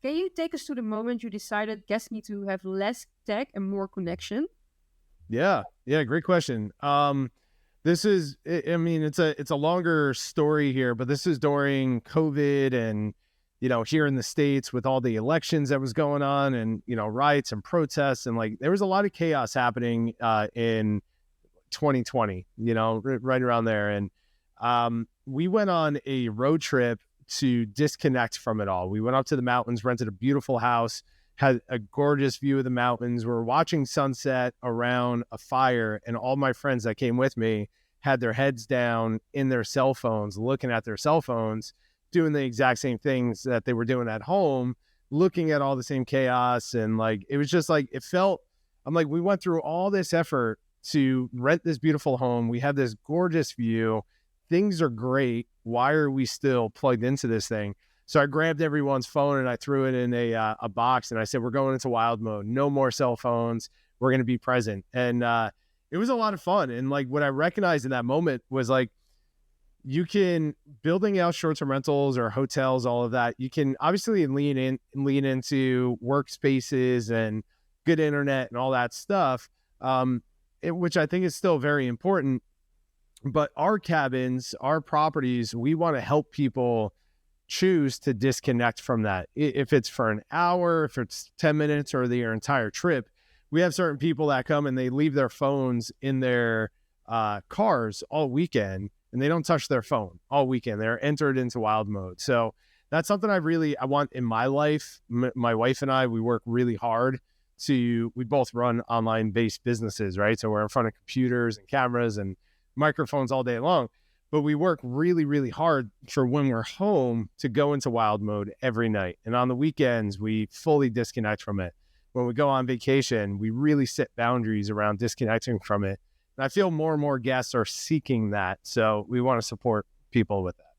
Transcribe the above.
can you take us to the moment you decided guests need to have less tech and more connection? Yeah, great question. This is, I mean, it's a longer story here, but this is during COVID and, here in the States with all the elections that was going on and, riots and protests. And like, there was a lot of chaos happening in 2020, right around there. And we went on a road trip to disconnect from it all. We went up to the mountains, rented a beautiful house, had a gorgeous view of the mountains. We were watching sunset around a fire, and all my friends that came with me had their heads down in their cell phones, looking at their cell phones, doing the exact same things that they were doing at home, looking at all the same chaos. And like, it was just like, I'm like, we went through all this effort to rent this beautiful home. We have this gorgeous view. Things are great. Why are we still plugged into this thing? So I grabbed everyone's phone and I threw it in a box, and I said, we're going into wild mode. No more cell phones. We're going to be present. And it was a lot of fun. And like, what I recognized in that moment was like, you can, building out short-term rentals or hotels, all of that, you can obviously lean into workspaces and good internet and all that stuff, which I think is still very important. But our cabins, our properties, we want to help people choose to disconnect from that. If it's for an hour, if it's 10 minutes or their entire trip, we have certain people that come and they leave their phones in their cars all weekend, and they don't touch their phone all weekend. They're entered into wild mode. So that's something I want in my life. My wife and I, we work really hard we both run online based businesses, right? So we're in front of computers and cameras and microphones all day long, but we work really, really hard for when we're home to go into wild mode every night. And on the weekends, we fully disconnect from it. When we go on vacation, we really set boundaries around disconnecting from it. And I feel more and more guests are seeking that. So we want to support people with that.